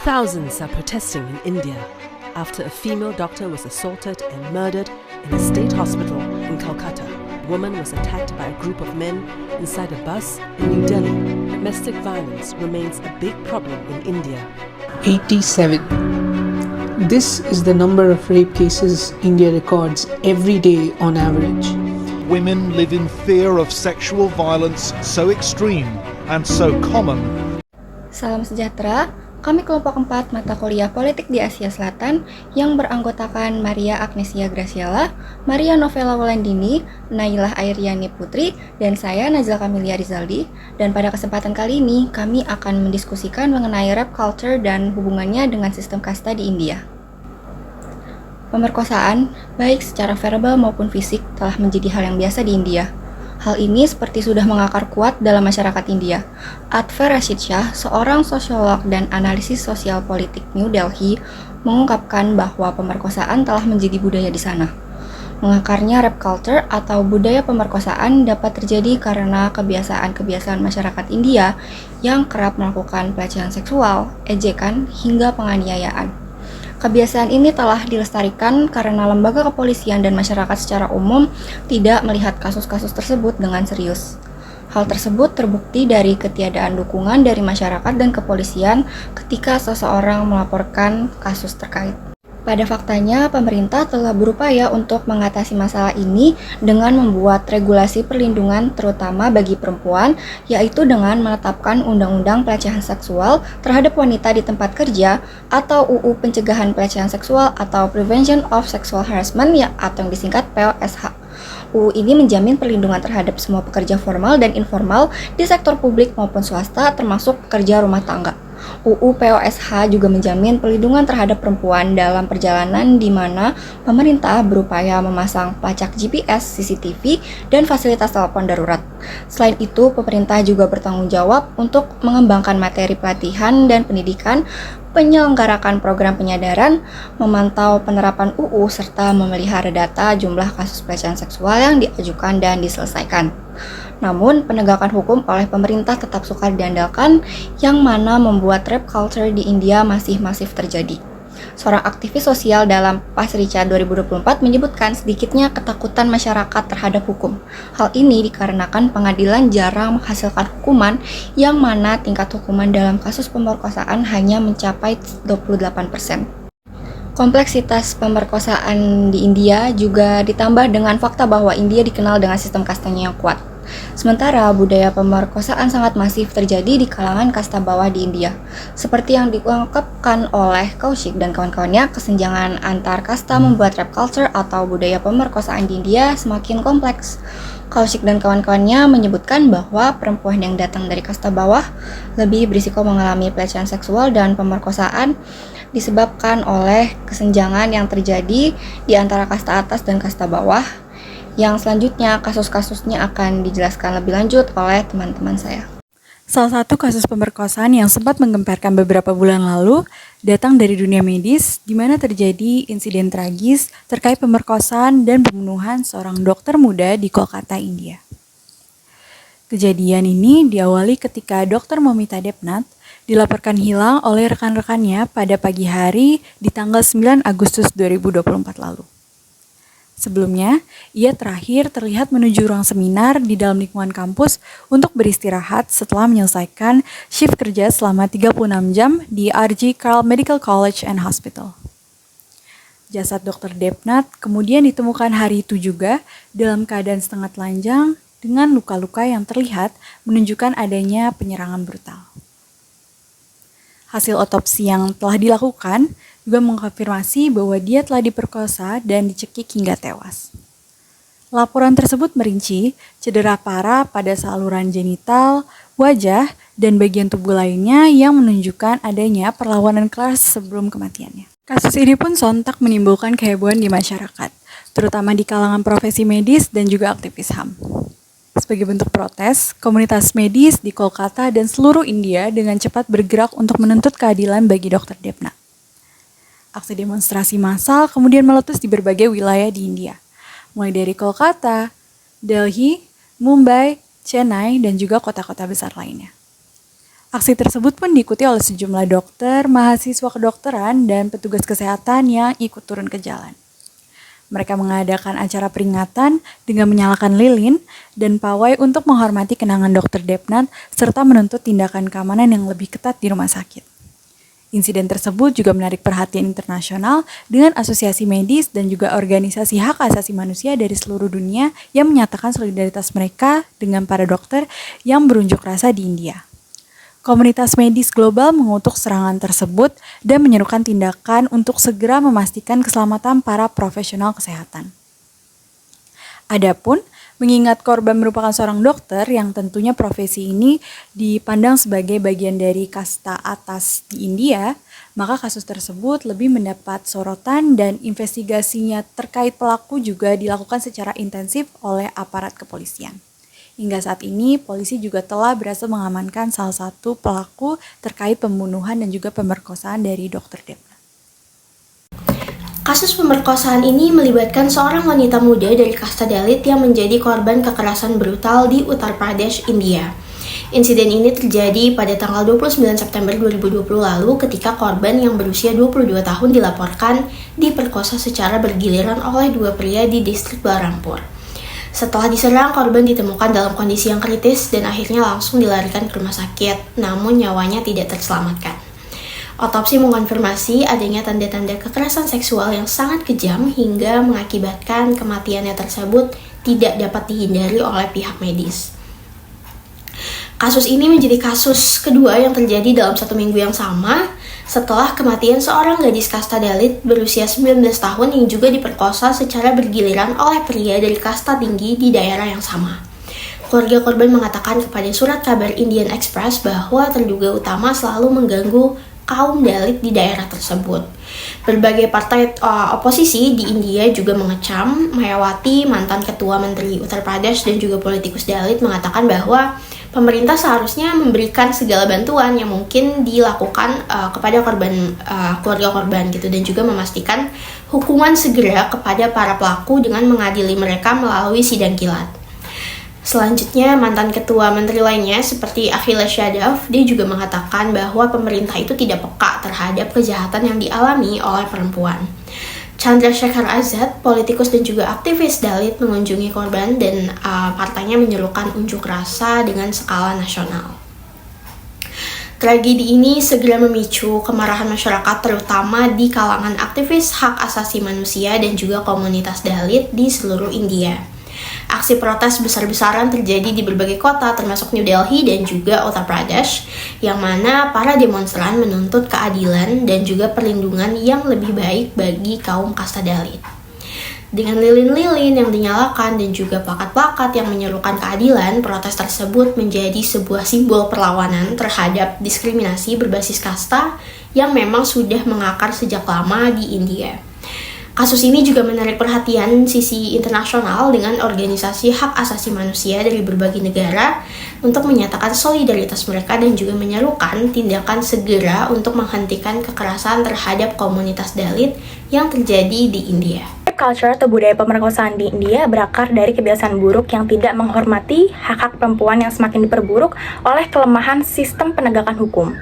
Thousands are protesting in India after a female doctor was assaulted and murdered in a state hospital in Kolkata. A woman was attacked by a group of men inside a bus in New Delhi. Domestic violence remains a big problem in India. 87. This is the number of rape cases India records every day on average. Women live in fear of sexual violence so extreme and so common. Salam sejahtera, kami kelompok 4 mata kuliah politik di Asia Selatan yang beranggotakan Maria Agnesia Graciela, Maria Novella Wulandini, Nailah Airyani Putri, dan saya Nazila Kamilia Rizaldi. Dan pada kesempatan kali ini, kami akan mendiskusikan mengenai rap culture dan hubungannya dengan sistem kasta di India. Pemerkosaan, baik secara verbal maupun fisik, telah menjadi hal yang biasa di India. Hal ini seperti sudah mengakar kuat dalam masyarakat India. Adver Rashid Shah, seorang sosiolog dan analisis sosial politik New Delhi, mengungkapkan bahwa pemerkosaan telah menjadi budaya di sana. Mengakarnya rap culture atau budaya pemerkosaan dapat terjadi karena kebiasaan-kebiasaan masyarakat India yang kerap melakukan pelecehan seksual, ejekan, hingga penganiayaan. Kebiasaan ini telah dilestarikan karena lembaga kepolisian dan masyarakat secara umum tidak melihat kasus-kasus tersebut dengan serius. Hal tersebut terbukti dari ketiadaan dukungan dari masyarakat dan kepolisian ketika seseorang melaporkan kasus terkait. Pada faktanya, pemerintah telah berupaya untuk mengatasi masalah ini dengan membuat regulasi perlindungan terutama bagi perempuan, yaitu dengan menetapkan Undang-Undang Pelecehan Seksual terhadap Wanita di Tempat Kerja atau UU Pencegahan Pelecehan Seksual atau Prevention of Sexual Harassment atau yang disingkat POSH. UU ini menjamin perlindungan terhadap semua pekerja formal dan informal di sektor publik maupun swasta termasuk pekerja rumah tangga. UU POSH juga menjamin perlindungan terhadap perempuan dalam perjalanan di mana pemerintah berupaya memasang pelacak GPS, CCTV, dan fasilitas telepon darurat. Selain itu, pemerintah juga bertanggung jawab untuk mengembangkan materi pelatihan dan pendidikan, menyelenggarakan program penyadaran, memantau penerapan UU, serta memelihara data jumlah kasus pelecehan seksual yang diajukan dan diselesaikan. Namun, penegakan hukum oleh pemerintah tetap sukar diandalkan, yang mana membuat rap culture di India masih masif terjadi. Seorang aktivis sosial dalam Pasricha 2024 menyebutkan sedikitnya ketakutan masyarakat terhadap hukum. Hal ini dikarenakan pengadilan jarang menghasilkan hukuman, yang mana tingkat hukuman dalam kasus pemerkosaan hanya mencapai 28%. Kompleksitas pemerkosaan di India juga ditambah dengan fakta bahwa India dikenal dengan sistem kastanya yang kuat. Sementara budaya pemerkosaan sangat masif terjadi di kalangan kasta bawah di India. Seperti yang diungkapkan oleh Kaushik dan kawan-kawannya, kesenjangan antar kasta membuat rap culture atau budaya pemerkosaan di India semakin kompleks. Kaushik dan kawan-kawannya menyebutkan bahwa perempuan yang datang dari kasta bawah lebih berisiko mengalami pelecehan seksual dan pemerkosaan disebabkan oleh kesenjangan yang terjadi di antara kasta atas dan kasta bawah. Yang selanjutnya kasus-kasusnya akan dijelaskan lebih lanjut oleh teman-teman saya. Salah satu kasus pemerkosaan yang sempat menggemparkan beberapa bulan lalu datang dari dunia medis, di mana terjadi insiden tragis terkait pemerkosaan dan pembunuhan seorang dokter muda di Kolkata, India. Kejadian ini diawali ketika Dr. Momita Debnath dilaporkan hilang oleh rekan-rekannya pada pagi hari di tanggal 9 Agustus 2024 lalu. Sebelumnya, ia terakhir terlihat menuju ruang seminar di dalam lingkungan kampus untuk beristirahat setelah menyelesaikan shift kerja selama 36 jam di R.G. Karl Medical College and Hospital. Jasad Dr. Debnath kemudian ditemukan hari itu juga dalam keadaan setengah telanjang dengan luka-luka yang terlihat menunjukkan adanya penyerangan brutal. Hasil otopsi yang telah dilakukan juga mengkonfirmasi bahwa dia telah diperkosa dan dicekik hingga tewas. Laporan tersebut merinci cedera parah pada saluran genital, wajah, dan bagian tubuh lainnya yang menunjukkan adanya perlawanan keras sebelum kematiannya. Kasus ini pun sontak menimbulkan kehebohan di masyarakat, terutama di kalangan profesi medis dan juga aktivis HAM. Sebagai bentuk protes, komunitas medis di Kolkata dan seluruh India dengan cepat bergerak untuk menuntut keadilan bagi Dr. Debnath. Aksi demonstrasi massal kemudian meletus di berbagai wilayah di India, mulai dari Kolkata, Delhi, Mumbai, Chennai, dan juga kota-kota besar lainnya. Aksi tersebut pun diikuti oleh sejumlah dokter, mahasiswa kedokteran, dan petugas kesehatan yang ikut turun ke jalan. Mereka mengadakan acara peringatan dengan menyalakan lilin dan pawai untuk menghormati kenangan Dr. Depnat serta menuntut tindakan keamanan yang lebih ketat di rumah sakit. Insiden tersebut juga menarik perhatian internasional dengan asosiasi medis dan juga organisasi hak asasi manusia dari seluruh dunia yang menyatakan solidaritas mereka dengan para dokter yang berunjuk rasa di India. Komunitas medis global mengutuk serangan tersebut dan menyerukan tindakan untuk segera memastikan keselamatan para profesional kesehatan. Adapun, mengingat korban merupakan seorang dokter yang tentunya profesi ini dipandang sebagai bagian dari kasta atas di India, maka kasus tersebut lebih mendapat sorotan dan investigasinya terkait pelaku juga dilakukan secara intensif oleh aparat kepolisian. Hingga saat ini, polisi juga telah berhasil mengamankan salah satu pelaku terkait pembunuhan dan juga pemerkosaan dari Dr. Depnat. Kasus pemerkosaan ini melibatkan seorang wanita muda dari kasta Dalit yang menjadi korban kekerasan brutal di Uttar Pradesh, India. Insiden ini terjadi pada tanggal 29 September 2020 lalu ketika korban yang berusia 22 tahun dilaporkan diperkosa secara bergiliran oleh dua pria di distrik Balrampur. Setelah diserang, korban ditemukan dalam kondisi yang kritis dan akhirnya langsung dilarikan ke rumah sakit, namun nyawanya tidak terselamatkan. Otopsi mengonfirmasi adanya tanda-tanda kekerasan seksual yang sangat kejam hingga mengakibatkan kematiannya tersebut tidak dapat dihindari oleh pihak medis. Kasus ini menjadi kasus kedua yang terjadi dalam satu minggu yang sama setelah kematian seorang gadis kasta Dalit berusia 19 tahun yang juga diperkosa secara bergiliran oleh pria dari kasta tinggi di daerah yang sama. Keluarga korban mengatakan kepada surat kabar Indian Express bahwa terduga utama selalu mengganggu kaum Dalit di daerah tersebut. Berbagai partai oposisi di India juga mengecam. Mayawati, mantan ketua Menteri Uttar Pradesh dan juga politikus Dalit mengatakan bahwa pemerintah seharusnya memberikan segala bantuan yang mungkin dilakukan kepada keluarga korban gitu, dan juga memastikan hukuman segera kepada para pelaku dengan mengadili mereka melalui sidang kilat. Selanjutnya, mantan ketua menteri lainnya seperti Akhilesh Yadav, dia juga mengatakan bahwa pemerintah itu tidak peka terhadap kejahatan yang dialami oleh perempuan. Chandrasekhar Azad, politikus dan juga aktivis Dalit, mengunjungi korban dan partainya menyerukan unjuk rasa dengan skala nasional. Tragedi ini segera memicu kemarahan masyarakat terutama di kalangan aktivis hak asasi manusia dan juga komunitas Dalit di seluruh India. Aksi protes besar-besaran terjadi di berbagai kota termasuk New Delhi dan juga Uttar Pradesh, yang mana para demonstran menuntut keadilan dan juga perlindungan yang lebih baik bagi kaum kasta Dalit. Dengan lilin-lilin yang dinyalakan dan juga plakat-plakat yang menyerukan keadilan, protes tersebut menjadi sebuah simbol perlawanan terhadap diskriminasi berbasis kasta yang memang sudah mengakar sejak lama di India. Kasus ini juga menarik perhatian sisi internasional dengan organisasi hak asasi manusia dari berbagai negara untuk menyatakan solidaritas mereka dan juga menyerukan tindakan segera untuk menghentikan kekerasan terhadap komunitas Dalit yang terjadi di India. Culture atau budaya pemerkosaan di India berakar dari kebiasaan buruk yang tidak menghormati hak-hak perempuan yang semakin diperburuk oleh kelemahan sistem penegakan hukum.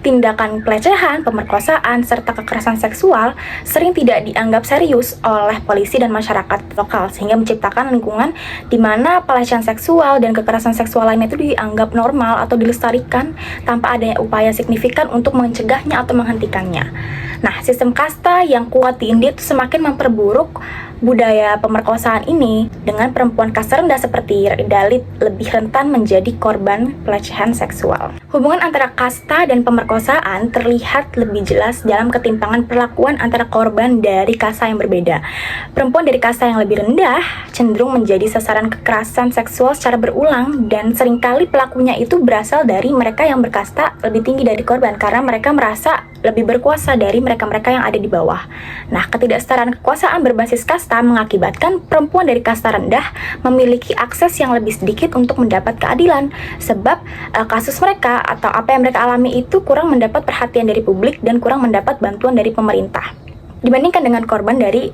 Tindakan pelecehan, pemerkosaan, serta kekerasan seksual sering tidak dianggap serius oleh polisi dan masyarakat lokal, sehingga menciptakan lingkungan di mana pelecehan seksual dan kekerasan seksual lainnya itu dianggap normal atau dilestarikan tanpa adanya upaya signifikan untuk mencegahnya atau menghentikannya. Nah, sistem kasta yang kuat di India itu semakin memperburuk budaya pemerkosaan ini dengan perempuan kasta rendah seperti Dalit lebih rentan menjadi korban pelecehan seksual. Hubungan antara kasta dan pemerkosaan terlihat lebih jelas dalam ketimpangan perlakuan antara korban dari kasta yang berbeda. Perempuan dari kasta yang lebih rendah cenderung menjadi sasaran kekerasan seksual secara berulang dan seringkali pelakunya itu berasal dari mereka yang berkasta lebih tinggi dari korban karena mereka merasa lebih berkuasa dari mereka-mereka yang ada di bawah. Nah, ketidaksetaraan kekuasaan berbasis kasta mengakibatkan perempuan dari kasta rendah memiliki akses yang lebih sedikit untuk mendapat keadilan sebab kasus mereka atau apa yang mereka alami itu kurang mendapat perhatian dari publik dan kurang mendapat bantuan dari pemerintah dibandingkan dengan korban dari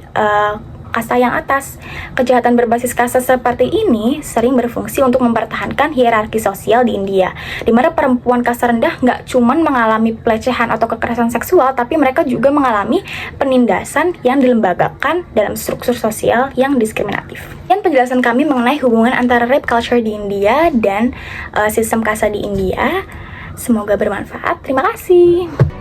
kasta yang atas. Kejahatan berbasis kasta seperti ini sering berfungsi untuk mempertahankan hierarki sosial di India, di mana perempuan kasta rendah nggak cuman mengalami pelecehan atau kekerasan seksual, tapi mereka juga mengalami penindasan yang dilembagakan dalam struktur sosial yang diskriminatif. Dan penjelasan kami mengenai hubungan antara rape culture di India dan sistem kasta di India. Semoga bermanfaat. Terima kasih.